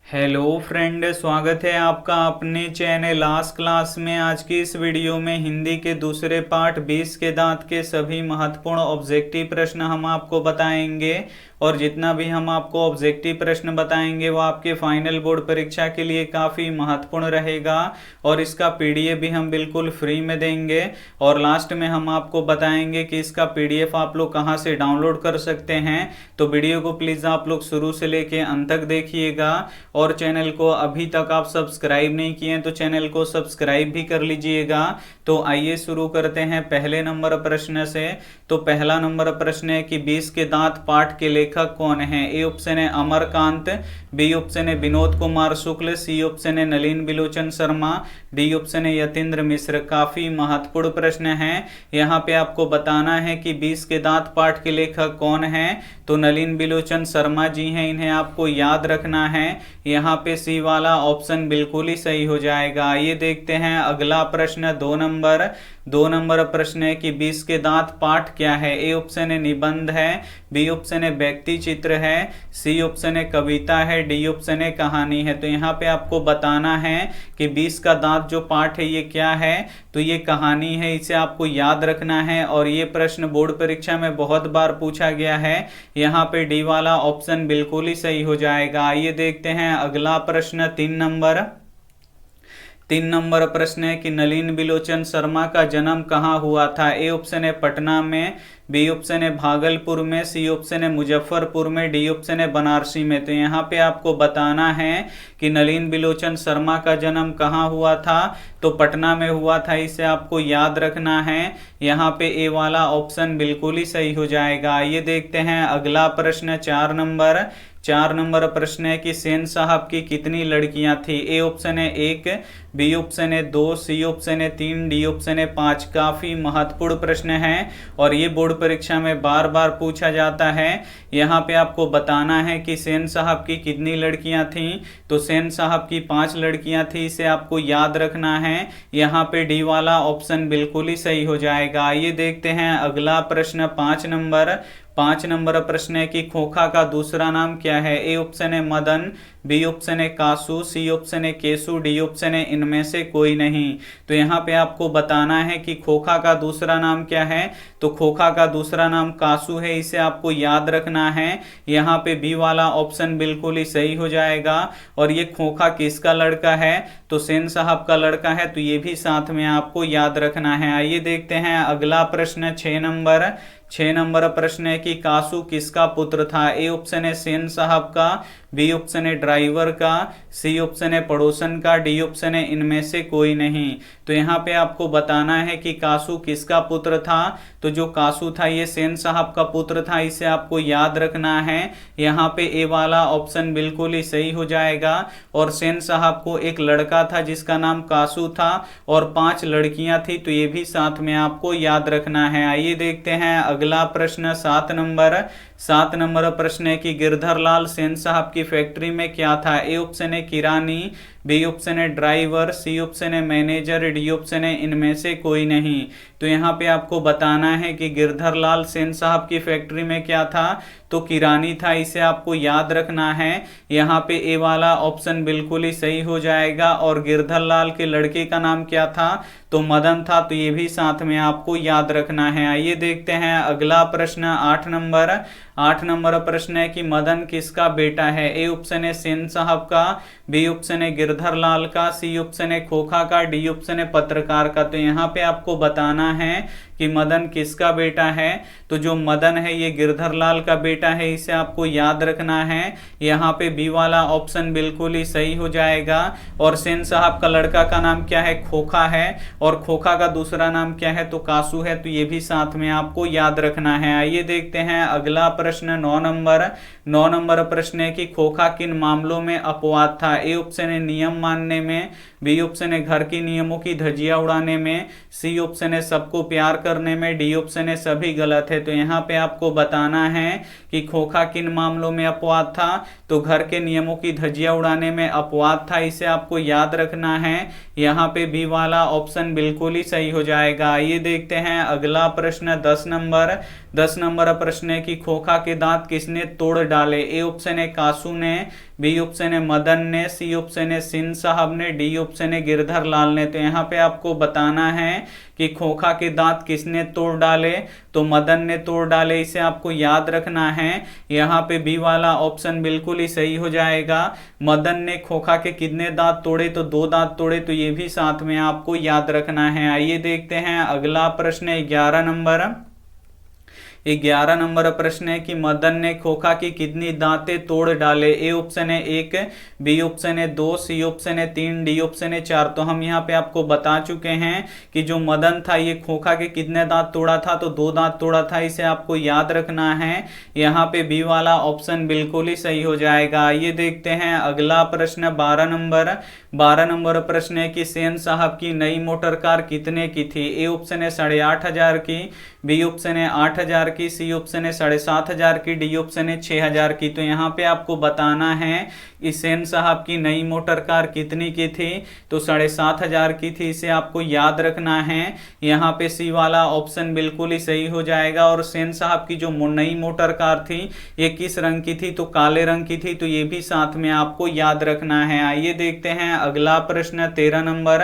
Hello friend, स्वागत है आपका अपने चैनल लास्ट क्लास में। आज की इस वीडियो में हिंदी के दूसरे पार्ट 20 के दांत के सभी महत्वपूर्ण ऑब्जेक्टिव प्रश्न हम आपको बताएंगे। और जितना भी हम आपको ऑब्जेक्टिव प्रश्न बताएंगे वो आपके फाइनल बोर्ड परीक्षा के लिए काफ़ी महत्वपूर्ण रहेगा। और इसका पीडीएफ भी हम बिल्कुल फ्री में देंगे। और लास्ट में हम आपको बताएंगे कि इसका पीडीएफ आप लोग कहाँ से डाउनलोड कर सकते हैं। तो वीडियो को प्लीज़ आप लोग शुरू से लेके अंत तक देखिएगा। और चैनल को अभी तक आप सब्सक्राइब नहीं किए हैं तो चैनल को सब्सक्राइब भी कर लीजिएगा। तो आइए शुरू करते हैं पहले नंबर प्रश्न से। तो पहला नंबर प्रश्न है कि 20 के दांत पाठ के लेखक कौन है। ए ऑप्शन है अमरकांत, बी ऑप्शन है विनोद कुमार शुक्ल, सी ऑप्शन है नलिन बिलोचन शर्मा, डी ऑप्शन है यतीन्द्र मिश्र। काफी महत्वपूर्ण प्रश्न है। यहाँ पे आपको बताना है कि 20 के दांत पाठ के लेखक कौन है। तो नलिन बिलोचन शर्मा जी हैं, इन्हें आपको याद रखना है। यहाँ पे सी वाला ऑप्शन बिल्कुल ही सही हो जाएगा। ये देखते हैं अगला प्रश्न दो नंबर प्रश्न है कि 20 के दांत पाठ क्या है। ए ऑप्शन है निबंध है, बी ऑप्शन है व्यक्ति चित्र है, सी ऑप्शन है कविता है, डी ऑप्शन है कहानी है। तो यहाँ पे आपको बताना है कि 20 का दांत जो पाठ है ये क्या है। तो ये कहानी है, इसे आपको याद रखना है। और ये प्रश्न बोर्ड परीक्षा में बहुत बार पूछा गया है। यहाँ पे डी वाला ऑप्शन बिल्कुल ही सही हो जाएगा। आइए देखते हैं अगला प्रश्न 3 नंबर प्रश्न है कि नलिन बिलोचन शर्मा का जन्म कहाँ हुआ था। ए ऑप्शन है पटना में, बी ऑप्शन है भागलपुर में, सी ऑप्शन है मुजफ्फरपुर में, डी ऑप्शन है बनारसी में। तो यहाँ पे आपको बताना है कि नलिन बिलोचन शर्मा का जन्म कहाँ हुआ था। तो पटना में हुआ था, इसे आपको याद रखना है। यहाँ पे ए वाला ऑप्शन बिल्कुल ही सही हो जाएगा। ये देखते हैं अगला प्रश्न 4 नंबर प्रश्न है कि सेन साहब की कितनी लड़कियां थी। ए ऑप्शन है 1, बी ऑप्शन है 2, सी ऑप्शन है 3, डी ऑप्शन है 5। काफी महत्वपूर्ण प्रश्न है और ये बोर्ड परीक्षा में बार बार पूछा जाता है। यहाँ पे आपको बताना है कि सेन साहब की कितनी लड़कियां थी। तो सेन साहब की 5 लड़कियां थी, इसे आपको याद रखना है। यहाँ पे डी वाला ऑप्शन बिल्कुल ही सही हो जाएगा। ये देखते हैं अगला प्रश्न 5 नंबर प्रश्न है कि खोखा का दूसरा नाम क्या है। ए ऑप्शन है मदन, बी ऑप्शन है कासू, सी ऑप्शन है केसु, डी ऑप्शन है इनमें से कोई नहीं। तो यहाँ पे आपको बताना है कि खोखा का दूसरा नाम क्या है। तो खोखा का दूसरा नाम कासू है, इसे आपको याद रखना है। यहाँ पे बी वाला ऑप्शन बिल्कुल ही सही हो जाएगा। और ये खोखा किसका लड़का है। तो सेन साहब का लड़का है, तो ये भी साथ में आपको याद रखना है। आइए देखते हैं अगला प्रश्न 6 नंबर प्रश्न है कि कासू किसका पुत्र था। ए ऑप्शन है सेन साहब का, बी ऑप्शन है ड्राइवर का, सी ऑप्शन है पड़ोसन का, डी ऑप्शन है इनमें से कोई नहीं। तो यहाँ पे आपको बताना है कि कासू किसका पुत्र था। तो जो कासू था ये सेन साहब का पुत्र था, इसे आपको याद रखना है। यहाँ पे ए वाला ऑप्शन बिल्कुल ही सही हो जाएगा। और सेन साहब को एक लड़का था जिसका नाम कासू था और 5 लड़कियां थी, तो ये भी साथ में आपको याद रखना है। आइए देखते हैं अगला प्रश्न 7 नंबर प्रश्न है कि गिरधर लाल सेन साहब की फैक्ट्री में क्या था। ए ऑप्शन है किरानी, बी ऑप्शन है ड्राइवर, सी ऑप्शन है मैनेजर, डी ऑप्शन है इनमें से कोई नहीं। तो यहाँ पे आपको बताना है कि गिरधर लाल सेन साहब की फैक्ट्री में क्या था। तो किरानी था, इसे आपको याद रखना है। यहाँ पे ए वाला ऑप्शन बिल्कुल ही सही हो जाएगा। और गिरधर लाल के लड़के का नाम क्या था। तो मदन था, तो ये भी साथ में आपको याद रखना है। आइए देखते हैं अगला प्रश्न 8 नंबर प्रश्न है कि मदन किसका बेटा है। ए ऑप्शन है सेन साहब का, बी ऑप्शन है गिरधर लाल का, सी ऑप्शन है खोखा का, डी ऑप्शन है पत्रकार का। तो यहाँ पे आपको बताना है कि मदन किसका बेटा है। तो जो मदन है ये गिरधर लाल का बेटा है, इसे आपको याद रखना है। यहाँ पे बी वाला ऑप्शन बिल्कुल ही सही हो जाएगा। और सेन साहब का लड़का का नाम क्या है, खोखा है। और खोखा का दूसरा नाम क्या है, तो कासू है। तो ये भी साथ में आपको याद रखना है। आइए देखते हैं अगला प्रश्न 9 नंबर प्रश्न है कि खोखा किन मामलों में अपवाद था। ए ऑप्शन है नियम मानने में, बी ऑप्शन है घर के नियमों की धज्जियां उड़ाने में, सी ऑप्शन है सबको प्यार करने में, डी ऑप्शन है सभी गलत है। तो यहाँ पे आपको बताना है कि खोखा किन मामलों में अपवाद था। तो घर के नियमों की धज्जियां उड़ाने में अपवाद था, इसे आपको याद रखना है। यहाँ पे बी वाला ऑप्शन बिल्कुल ही सही हो जाएगा। ये देखते हैं अगला प्रश्न 10 नंबर प्रश्न है कि खोखा के दांत किसने तोड़ डाले। ए ऑप्शन है कासू ने, बी ऑप्शन है मदन ने, सी ऑप्शन है सिंह साहब ने, डी ऑप्शन है गिरधर लाल ने। तो यहाँ पे आपको बताना है कि खोखा के दांत किसने तोड़ डाले, तो मदन ने तोड़ डाले, इसे आपको याद रखना है। यहाँ पे बी वाला ऑप्शन बिल्कुल ही सही हो जाएगा। मदन ने खोखा के कितने दांत तोड़े, तो 2 दांत तोड़े, तो ये भी साथ में आपको याद रखना है। आइए देखते हैं अगला प्रश्न 11 नंबर। 11 नंबर प्रश्न है कि मदन ने खोखा की कितनी दांतें तोड़ डाले। ए ऑप्शन है 1, बी ऑप्शन है 2, सी ऑप्शन है 3, डी ऑप्शन है 4। तो हम यहाँ पे आपको बता चुके हैं कि जो मदन था ये खोखा के कितने दांत तोड़ा था, तो 2 दांत तोड़ा था, इसे आपको याद रखना है। यहाँ पे बी वाला ऑप्शन बिल्कुल ही सही हो जाएगा। ये देखते हैं अगला प्रश्न 12 नंबर। 12 नंबर प्रश्न है कि सेन साहब की नई मोटर कार कितने की थी। ए ऑप्शन है 8,500 की, बी ऑप्शन है 8,000 की, सी ऑप्शन है 7,500 की, डी ऑप्शन है 6,000 की। तो यहाँ पे आपको बताना है कि सेन साहब की नई मोटर कार कितनी की थी, तो 7,500 की थी, इसे आपको याद रखना है। यहाँ पे सी वाला ऑप्शन बिल्कुल ही सही हो जाएगा। और सेन साहब की जो नई मोटर कार थी ये किस रंग की थी, तो काले रंग की थी, तो ये भी साथ में आपको याद रखना है। आइए देखते हैं अगला प्रश्न 13 नंबर।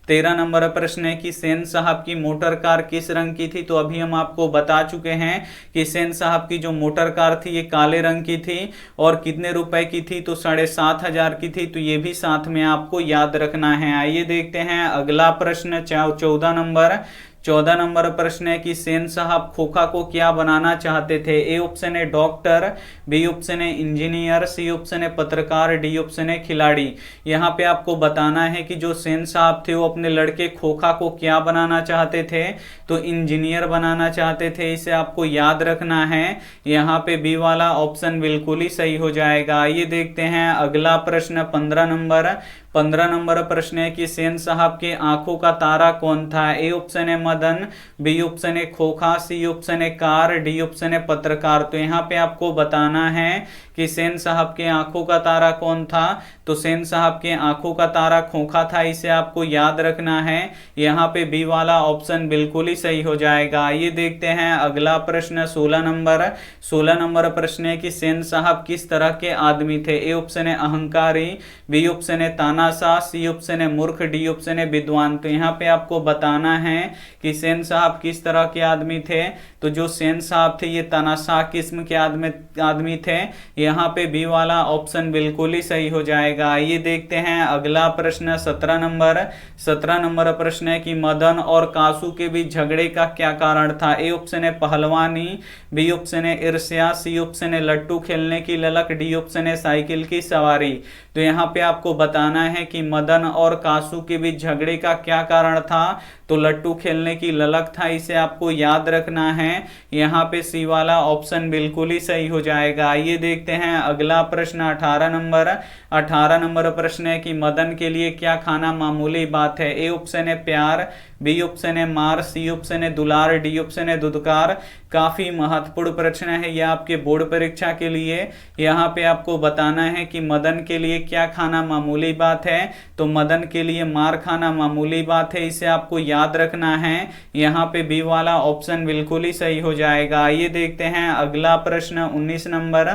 13 नंबर प्रश्न है कि सेन साहब की मोटर कार किस रंग की थी। तो अभी हम आपको बता चुके हैं कि सेन साहब की जो मोटर कार थी ये काले रंग की थी और कितने रुपए की थी, तो 7,500 की थी, तो ये भी साथ में आपको याद रखना है। आइए देखते हैं अगला प्रश्न 14 नंबर। 14 नंबर प्रश्न है कि सेन साहब खोखा को क्या बनाना चाहते थे। ए ऑप्शन है डॉक्टर, बी ऑप्शन है इंजीनियर, सी ऑप्शन है पत्रकार, डी ऑप्शन है खिलाड़ी। यहाँ पे आपको बताना है कि जो सेन साहब थे वो अपने लड़के खोखा को क्या बनाना चाहते थे, तो इंजीनियर बनाना चाहते थे, इसे आपको याद रखना है। यहाँ पे बी वाला ऑप्शन बिल्कुल ही सही हो जाएगा। ये देखते हैं अगला प्रश्न 15 नंबर। 15 नंबर प्रश्न है कि सेन साहब के आंखों का तारा कौन था। ए ऑप्शन है मदन, बी ऑप्शन है खोखा, सी ऑप्शन है कार, डी ऑप्शन है पत्रकार। तो यहाँ पे आपको बताना है कि सेन साहब के आंखों का तारा कौन था, तो सेन साहब के आंखों का तारा खोखा था, इसे आपको याद रखना है। यहाँ पे बी वाला ऑप्शन बिल्कुल ही सही हो जाएगा। ये देखते हैं अगला प्रश्न 16 नंबर। 16 नंबर प्रश्न है कि सेन साहब किस तरह के आदमी थे। ए ऑप्शन है अहंकारी, बी ऑप्शन है तानाशाह, सी ऑप्शन है मूर्ख, डी ऑप्शन है विद्वान। तो यहाँ पे आपको बताना है कि सेन साहब किस तरह के आदमी थे, तो जो सेन साहब थे ये तानाशाह किस्म के आदमी थे। यहाँ पे बी वाला ऑप्शन बिल्कुल ही सही हो जाएगा। ये देखते हैं अगला प्रश्न 17 नंबर। 17 नंबर प्रश्न है कि मदन और कासू के बीच झगड़े का क्या कारण था। ए ऑप्शन है पहलवानी, बी ऑप्शन है ईर्ष्या, सी ऑप्शन है लट्टू खेलने की ललक, डी ऑप्शन है साइकिल की सवारी। तो यहाँ पे आपको बताना है कि मदन और कासू के बीच झगड़े का क्या कारण था, तो लट्टू खेलने की ललक था, इसे आपको याद रखना है। यहाँ पे सी वाला ऑप्शन बिल्कुल ही सही हो जाएगा। ये देखते हैं अगला प्रश्न 18 नंबर। 18 नंबर प्रश्न है कि मदन के लिए क्या खाना मामूली बात है। ए ऑप्शन है प्यार, बी ऑप्शन है मार, सी ऑप्शन है दुलार, डी ऑप्शन है दुदकार। काफी महत्वपूर्ण प्रश्न है यह आपके बोर्ड परीक्षा के लिए। यहाँ पे आपको बताना है कि मदन के लिए क्या खाना मामूली बात है, तो मदन के लिए मार खाना मामूली बात है, इसे आपको याद रखना है। यहाँ पे बी वाला ऑप्शन बिल्कुल ही सही हो जाएगा। ये देखते हैं अगला प्रश्न 19 नंबर।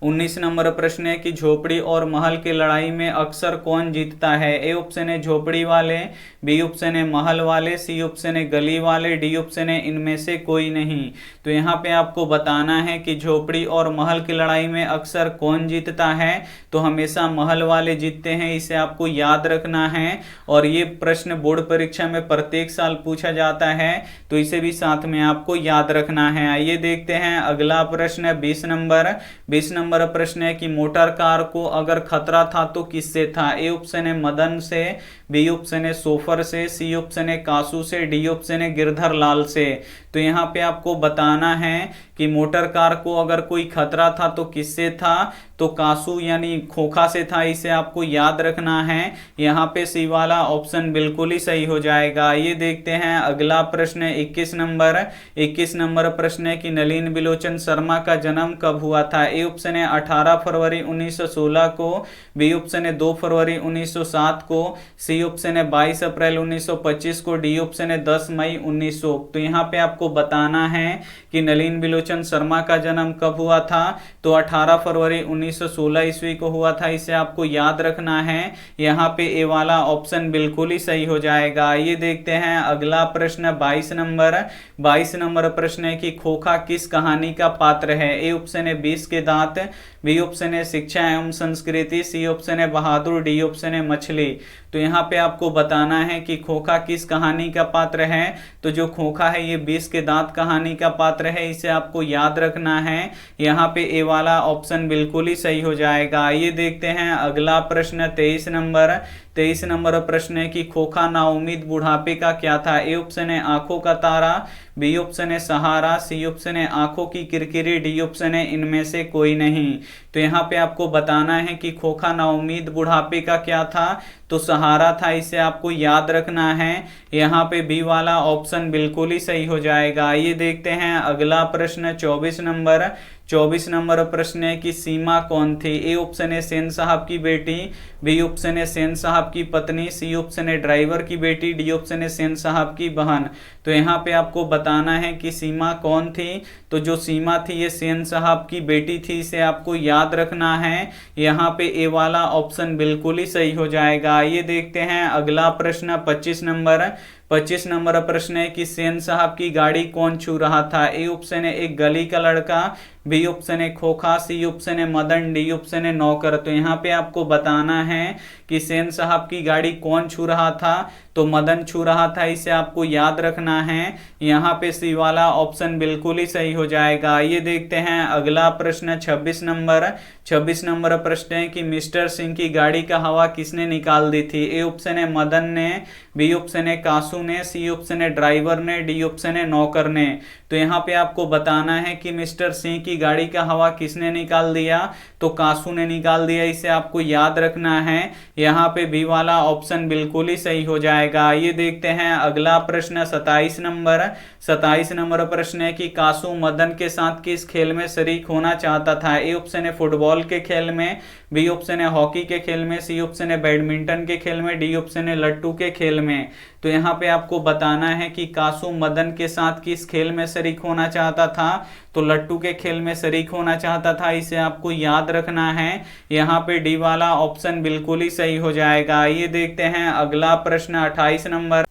19 नंबर प्रश्न है कि झोपड़ी और महल की लड़ाई में अक्सर कौन जीतता है। ए ऑप्शन है झोपड़ी वाले, बी ऑप्शन है महल वाले, सी ऑप्शन है गली वाले, डी ऑप्शन है इनमें से कोई नहीं। तो यहाँ पे आपको बताना है कि झोपड़ी और महल की लड़ाई में अक्सर कौन जीतता है, तो हमेशा महल वाले जीतते हैं, इसे आपको याद रखना है। और ये प्रश्न बोर्ड परीक्षा में प्रत्येक साल पूछा जाता है, तो इसे भी साथ में आपको याद रखना है। आइए देखते हैं अगला प्रश्न 20 नंबर। 20 नंबर प्रश्न है कि मोटर कार को अगर खतरा था तो किससे था। ए ऑप्शन है मदन से, बी ऑप्शन है सोफर से, सी ऑप्शन है कासू से, डी ऑप्शन है गिरधर लाल से। तो यहाँ पे आपको बताना है कि मोटर कार को अगर कोई खतरा था तो किससे था, तो कासू यानी खोखा से था, इसे आपको याद रखना है। यहाँ पे सी वाला ऑप्शन बिल्कुल ही सही हो जाएगा। ये देखते हैं अगला प्रश्न 21 नंबर। 21 नंबर प्रश्न है कि नलिन बिलोचन शर्मा का जन्म कब हुआ था। ए ऑप्शन है 18 फरवरी 1916 को, बी ऑप्शन है 2 फरवरी 1907 को, सी ऑप्शन है 22 अप्रैल 1925 को, डी ऑप्शन है 10 मई 1900। तो यहाँ पे आपको आपको बताना है कि नलिन बिलोचन शर्मा का जन्म कब हुआ था, तो 18 फरवरी 1916 ईस्वी को हुआ था, इसे आपको याद रखना है। यहाँ पे ए वाला ऑप्शन बिल्कुल ही सही हो जाएगा। ये देखते हैं अगला प्रश्न 22 नंबर। 22 नंबर प्रश्न है कि खोखा किस कहानी का पात्र है। ए ऑप्शन है 20 के दांत, बी ऑप्शन है शिक्षा एवं संस्कृति, सी ऑप्शन है बहादुर, डी ऑप्शन है मछली। तो यहाँ पे आपको बताना है कि खोखा किस कहानी का पात्र है। तो जो खोखा है ये 20 के दांत कहानी का पात्र है, इसे आपको याद रखना है। यहाँ पे ए वाला ऑप्शन बिल्कुल ही सही हो जाएगा। ये देखते हैं अगला प्रश्न 23 नंबर। 23 नंबर प्रश्न है कि खोखा नाउम्मीद बुढ़ापे का क्या था। ए ऑप्शन है आंखों का तारा, बी ऑप्शन है सहारा, सी ऑप्शन है आंखों की किरकिरी, डी ऑप्शन है इनमें से कोई नहीं। तो यहाँ पे आपको बताना है कि खोखा नाउम्मीद बुढ़ापे का क्या था, तो सहारा था, इसे आपको याद रखना है। यहाँ पे बी वाला ऑप्शन बिल्कुल ही सही हो जाएगा। ये देखते हैं अगला प्रश्न 24 नंबर। 24 नंबर प्रश्न है कि सीमा कौन थी। ए ऑप्शन है सेन साहब की बेटी, बी ऑप्शन है सेन साहब की पत्नी, सी ऑप्शन है ड्राइवर की बेटी, डी ऑप्शन है सेन साहब की बहन। तो यहाँ पे आपको बताना है कि सीमा कौन थी। तो जो सीमा थी ये सेन साहब की बेटी थी, इसे आपको याद रखना है। यहाँ पे ए वाला ऑप्शन बिल्कुल ही सही हो जाएगा। ये देखते हैं अगला प्रश्न 25 नंबर। 25 नंबर प्रश्न है कि सेन साहब की गाड़ी कौन छू रहा था। ए ऑप्शन है एक गली का लड़का, बी ऑप्शन है खोखा, सी ऑप्शन है मदन, डी ऑप्शन है नौकर। तो यहाँ पे आपको बताना है कि सेन साहब की गाड़ी कौन छू रहा था, तो मदन छू रहा था, इसे आपको याद रखना है। यहाँ पे सी वाला ऑप्शन बिल्कुल ही सही हो जाएगा। ये देखते हैं अगला प्रश्न 26 नंबर। 26 नंबर प्रश्न है कि मिस्टर सिंह की गाड़ी का हवा किसने निकाल दी थी। ए ऑप्शन है मदन ने, बी ऑप्शन है कासू ने, सी ऑप्शन है ड्राइवर ने, डी ऑप्शन है नौकर ने। तो यहाँ पे आपको बताना है कि मिस्टर सिंह की गाड़ी का हवा किसने निकाल दिया, तो कासू ने निकाल दिया, इसे आपको याद रखना है। यहाँ पे बी वाला ऑप्शन बिल्कुल ही सही हो जाएगा। ये देखते हैं अगला प्रश्न 27 नंबर। 27 नंबर प्रश्न है कि कासू मदन के साथ किस खेल में शरीक होना चाहता था। ए ऑप्शन है फुटबॉल के खेल में, बी ऑप्शन है हॉकी के खेल में, सी ऑप्शन है बैडमिंटन के खेल में, डी ऑप्शन है लट्टू के खेल में। तो यहाँ पे आपको बताना है कि कासू मदन के साथ किस खेल में शरीक होना चाहता था, तो लट्टू के खेल में शरीक होना चाहता था, इसे आपको याद रखना है। यहाँ पे डी वाला ऑप्शन बिल्कुल ही सही हो जाएगा। ये देखते हैं अगला प्रश्न 28 नंबर।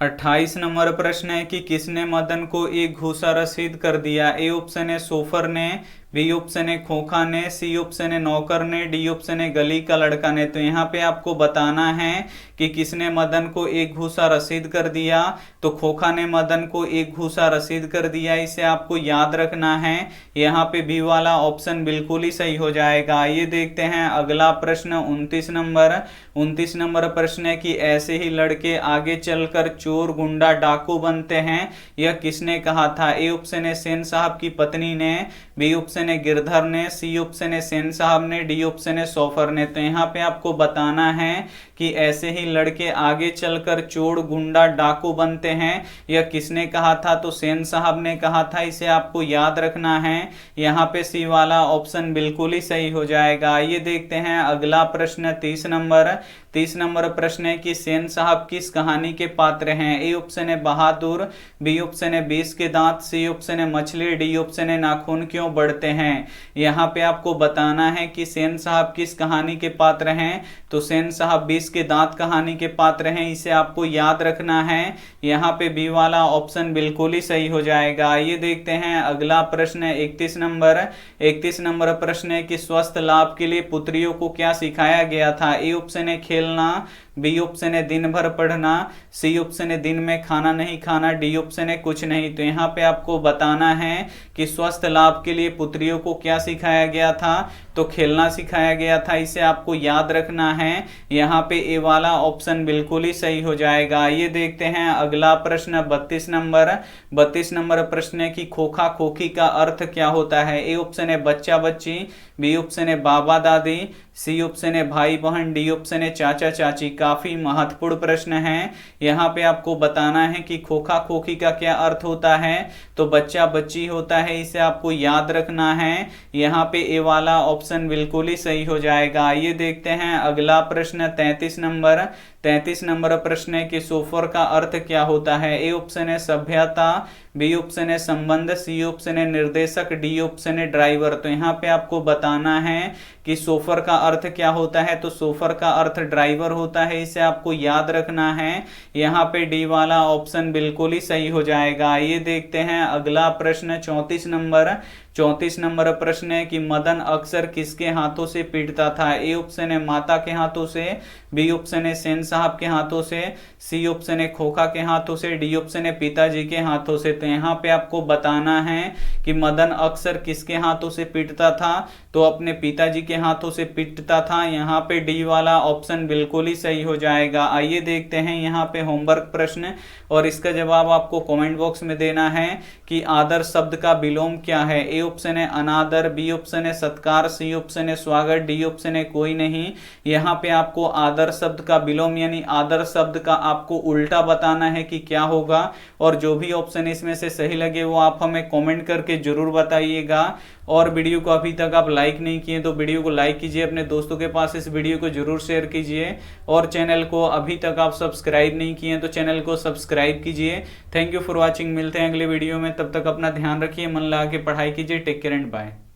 28 नंबर प्रश्न है कि किसने मदन को एक घूसा रसीद कर दिया। ए ऑप्शन है सोफर ने, बी ऑप्शन है खोखा ने, सी ऑप्शन है नौकर ने, डी ऑप्शन है गली का लड़का ने। तो यहाँ पे आपको बताना है कि किसने मदन को एक घूसा रसीद कर दिया, तो खोखा ने मदन को एक घूसा रसीद कर दिया, इसे आपको याद रखना है। यहाँ पे बी वाला ऑप्शन बिल्कुल ही सही हो जाएगा। ये देखते हैं अगला प्रश्न 29 नंबर। 29 नंबर प्रश्न है कि ऐसे ही लड़के आगे चलकर चोर गुंडा डाकू बनते हैं, यह किसने कहा था। ए ऑप्शन है सेन साहब की पत्नी ने, बी ऑप्शन है गिरधर ने, सी ऑप्शन है सेन साहब ने, डी ऑप्शन है सोफर ने। तो यहाँ पे आपको बताना है कि ऐसे ही लड़के आगे चलकर चोर गुंडा डाकू बनते हैं, यह किसने कहा था, तो सेन साहब ने कहा था, इसे आपको याद रखना है। यहाँ पे सी वाला ऑप्शन बिल्कुल ही सही हो जाएगा। ये देखते हैं अगला प्रश्न 30 नंबर। 30 नंबर प्रश्न है कि सेन साहब किस कहानी के पात्र हैं। ए ऑप्शन है बहादुर, बी ऑप्शन है 20 के दांत, सी ऑप्शन है मछली, डी ऑप्शन है नाखून क्यों बढ़ते हैं। यहाँ पे आपको बताना है कि सेन साहब किस कहानी के पात्र हैं, तो सेन साहब 20 के दांत कहानी के पात्र हैं, इसे आपको याद रखना है। यहाँ पे बी वाला ऑप्शन बिल्कुल ही सही हो जाएगा। ये देखते हैं अगला प्रश्न 31 नंबर। 31 नंबर प्रश्न है कि स्वस्थ लाभ के लिए पुत्रियों को क्या सिखाया गया था। ए ऑप्शन है खेलना, बी ऑप्शन है दिन भर पढ़ना, सी ऑप्शन है दिन में खाना नहीं खाना, डी ऑप्शन है कुछ नहीं। तो यहाँ पे आपको बताना है कि स्वस्थ लाभ के लिए पुत्रियों को क्या सिखाया गया था, तो खेलना सिखाया गया था, इसे आपको याद रखना है। यहाँ पे ए वाला ऑप्शन बिल्कुल ही सही हो जाएगा। ये देखते हैं अगला प्रश्न 32 नंबर। 32 नंबर प्रश्न है कि खोखा खोखी का अर्थ क्या होता है। ए ऑप्शन है बच्चा बच्ची, बी ऑप्शन है बाबा दादी, सी ऑप्शन है भाई बहन, डी ऑप्शन है चाचा चाची। काफी महत्वपूर्ण प्रश्न है। यहाँ पे आपको बताना है कि खोखा खोखी का क्या अर्थ होता है, तो बच्चा बच्ची होता है, इसे आपको याद रखना है। यहाँ पे ए वाला ऑप्शन बिल्कुल ही सही हो जाएगा। ये देखते हैं अगला प्रश्न 33 नंबर। 33 नंबर प्रश्न है कि सोफर का अर्थ क्या होता है। ए ऑप्शन है सभ्यता, बी ऑप्शन है संबंध, सी ऑप्शन है निर्देशक, डी ऑप्शन है ड्राइवर। तो यहाँ पे आपको बताना है कि सोफर का अर्थ क्या होता है। तो सोफर का अर्थ ड्राइवर होता है, इसे आपको याद रखना है। यहाँ पे डी वाला ऑप्शन बिल्कुल ही सही हो जाएगा। आइए देखते हैं अगला प्रश्न 34 नंबर प्रश्न है कि मदन अक्सर किसके हाथों से पीटता था। ए ऑप्शन है माता के हाथों से, बी ऑप्शन है सेन साहब के हाथों से, सी ऑप्शन है खोखा के हाथों से, डी ऑप्शन है पिताजी के हाथों से। तो यहाँ पे आपको बताना है कि मदन अक्सर किसके हाथों से पीटता था। तो अपने पिताजी के हाथों से पीटता था। यहाँ पे डी वाला ऑप्शन बिल्कुल ही सही हो जाएगा। आइए देखते हैं यहाँ पे होमवर्क प्रश्न, और इसका जवाब आपको कमेंट बॉक्स में देना है कि आदर शब्द का विलोम क्या है। ए ऑप्शन है अनादर, बी ऑप्शन है सत्कार, सी ऑप्शन है स्वागत, डी ऑप्शन है कोई नहीं। यहाँ पे आपको आदर शब्द का विलोम यानी आदर शब्द का आपको उल्टा बताना है कि क्या होगा, और जो भी ऑप्शन इसमें से सही लगे वो आप हमें कमेंट करके जरूर बताइएगा। और वीडियो को अभी तक आप लाइक नहीं किए तो वीडियो को लाइक कीजिए, अपने दोस्तों के पास इस वीडियो को जरूर शेयर कीजिए, और चैनल को अभी तक आप सब्सक्राइब नहीं किए तो चैनल को सब्सक्राइब कीजिए। Thank you for watching. मिलते हैं अगले वीडियो में, तब तक अपना ध्यान रखिए, मन लगा के पढ़ाई कीजिए। Take care and bye.